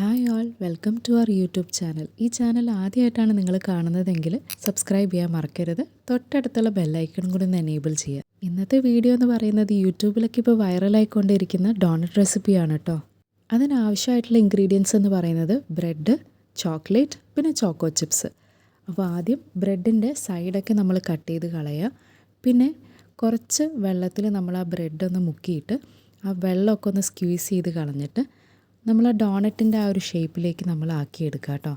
Hi all, welcome to our YouTube channel. ഈ channel ആദ്യമായിട്ടാണ് നിങ്ങൾ കാണുന്നതെങ്കിൽ സബ്സ്ക്രൈബ് ചെയ്യാൻ മറക്കരുത്. തൊട്ടടുത്തുള്ള ബെല്ലൈക്കൺ കൂടി ഒന്ന് എനേബിൾ ചെയ്യുക. ഇന്നത്തെ വീഡിയോ എന്ന് പറയുന്നത് യൂട്യൂബിലൊക്കെ ഇപ്പോൾ വൈറലായിക്കൊണ്ടിരിക്കുന്ന ഡോണറ്റ് റെസിപ്പിയാണ് കേട്ടോ. അതിനാവശ്യമായിട്ടുള്ള ഇൻഗ്രീഡിയൻസ് എന്ന് പറയുന്നത് ബ്രെഡ്, ചോക്ലേറ്റ്, പിന്നെ ചോക്കോ ചിപ്സ്. അപ്പോൾ ആദ്യം ബ്രെഡിൻ്റെ സൈഡൊക്കെ നമ്മൾ കട്ട് ചെയ്ത് കളയുക. പിന്നെ കുറച്ച് വെള്ളത്തിൽ നമ്മൾ ആ ബ്രെഡൊന്ന് മുക്കിയിട്ട് ആ വെള്ളമൊക്കെ ഒന്ന് സ്ക്വീസ് ചെയ്ത് കളഞ്ഞിട്ട് നമ്മൾ ആ ഡോണറ്റിൻ്റെ ആ ഒരു ഷേപ്പിലേക്ക് നമ്മൾ ആക്കിയെടുക്കുക കേട്ടോ.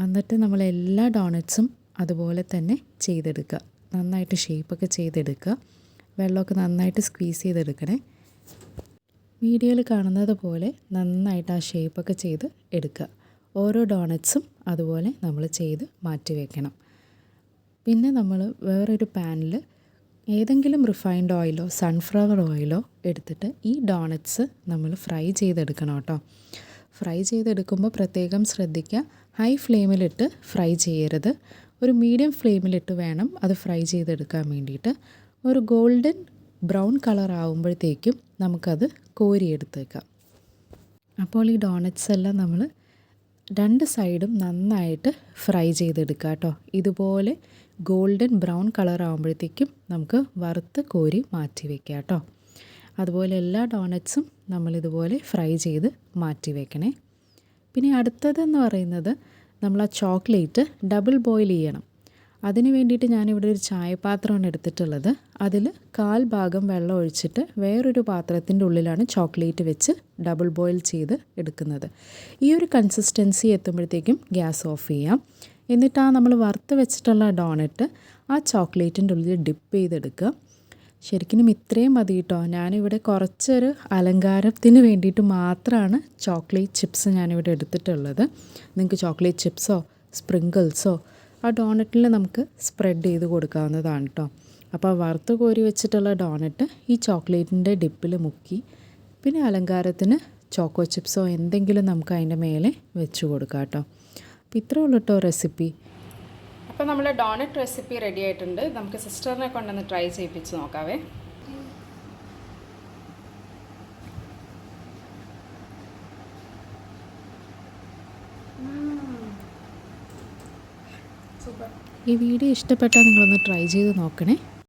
എന്നിട്ട് നമ്മൾ എല്ലാ ഡോണറ്റ്സും അതുപോലെ തന്നെ ചെയ്തെടുക്കുക. നന്നായിട്ട് ഷേപ്പൊക്കെ ചെയ്തെടുക്കുക. വെള്ളമൊക്കെ നന്നായിട്ട് സ്ക്വീസ് ചെയ്തെടുക്കണേ. വീഡിയോയിൽ കാണുന്നത് പോലെ നന്നായിട്ട് ആ ഷേപ്പൊക്കെ ചെയ്ത് എടുക്കുക. ഓരോ ഡോണറ്റ്സും അതുപോലെ നമ്മൾ ചെയ്ത് മാറ്റി വയ്ക്കണം. പിന്നെ നമ്മൾ വേറൊരു പാനിൽ ഏതെങ്കിലും റിഫൈൻഡ് ഓയിലോ സൺഫ്ലവർ ഓയിലോ എടുത്തിട്ട് ഈ ഡോണറ്റ്സ് നമ്മൾ ഫ്രൈ ചെയ്തെടുക്കണം കേട്ടോ. ഫ്രൈ ചെയ്തെടുക്കുമ്പോൾ പ്രത്യേകം ശ്രദ്ധിക്കുക, ഹൈ ഫ്ലെയിമിലിട്ട് ഫ്രൈ ചെയ്യരുത്. ഒരു മീഡിയം ഫ്ലെയിമിലിട്ട് വേണം അത് ഫ്രൈ ചെയ്തെടുക്കാൻ വേണ്ടിയിട്ട്. ഒരു ഗോൾഡൻ ബ്രൗൺ കളർ ആകുമ്പോഴത്തേക്കും നമുക്കത് കോരിയെടുത്തേക്കാം. അപ്പോൾ ഈ ഡോണറ്റ്സ് എല്ലാം നമ്മൾ രണ്ട് സൈഡും നന്നായിട്ട് ഫ്രൈ ചെയ്തെടുക്കുക കേട്ടോ. ഇതുപോലെ ഗോൾഡൻ ബ്രൗൺ കളർ ആകുമ്പോഴത്തേക്കും നമുക്ക് വറുത്ത് കോരി മാറ്റി വയ്ക്കുക കേട്ടോ. അതുപോലെ എല്ലാ ഡോണറ്റ്സും നമ്മളിതുപോലെ ഫ്രൈ ചെയ്ത് മാറ്റി വയ്ക്കണേ. പിന്നെ അടുത്തതെന്ന് പറയുന്നത് നമ്മൾ ആ ചോക്ലേറ്റ് ഡബിൾ ബോയിൽ ചെയ്യണം. അതിന് വേണ്ടിയിട്ട് ഞാനിവിടെ ഒരു ചായപാത്രമാണ് എടുത്തിട്ടുള്ളത്. അതിൽ 1/4 ഭാഗം വെള്ളം ഒഴിച്ചിട്ട് വേറൊരു പാത്രത്തിൻ്റെ ഉള്ളിലാണ് ചോക്ലേറ്റ് വെച്ച് ഡബിൾ ബോയിൽ ചെയ്ത് എടുക്കുന്നത്. ഈ ഒരു കൺസിസ്റ്റൻസി എത്തുമ്പോഴത്തേക്കും ഗ്യാസ് ഓഫ് ചെയ്യാം. എന്നിട്ട് നമ്മൾ വറുത്ത് വെച്ചിട്ടുള്ള ഡോണറ്റ് ആ ചോക്ലേറ്റിൻ്റെ ഉള്ളിൽ ഡിപ്പ് ചെയ്തെടുക്കുക. ശരിക്കും ഇത്രയും മതി കേട്ടോ. ഞാനിവിടെ കുറച്ചൊരു അലങ്കാരത്തിന് വേണ്ടിയിട്ട് മാത്രമാണ് ചോക്ലേറ്റ് ചിപ്സ് ഞാനിവിടെ എടുത്തിട്ടുള്ളത്. നിങ്ങൾക്ക് ചോക്ലേറ്റ് ചിപ്സോ സ്പ്രിങ്കിൾസോ ആ ഡോണറ്റിൽ നമുക്ക് സ്പ്രെഡ് ചെയ്ത് കൊടുക്കാവുന്നതാണ് കേട്ടോ. അപ്പോൾ വറുത്ത് കോരി വെച്ചിട്ടുള്ള ഡോണറ്റ് ഈ ചോക്ലേറ്റിൻ്റെ ഡിപ്പിൽ മുക്കി പിന്നെ അലങ്കാരത്തിന് ചോക്കോ ചിപ്സോ എന്തെങ്കിലും നമുക്ക് അതിൻ്റെ മേലെ വെച്ച് കൊടുക്കാം കേട്ടോ. അപ്പോൾ ഇത്രേ ഉള്ളൂ കേട്ടോ റെസിപ്പി. അപ്പോൾ നമ്മുടെ ഡോണറ്റ് റെസിപ്പി റെഡി ആയിട്ടുണ്ട്. നമുക്ക് സിസ്റ്ററിനെ കൊണ്ടൊന്ന് ട്രൈ ചെയ്യിപ്പിച്ച് നോക്കാവേ. ഈ വീഡിയോ ഇഷ്ടപ്പെട്ടാൽ നിങ്ങളൊന്ന് ട്രൈ ചെയ്ത് നോക്കണേ.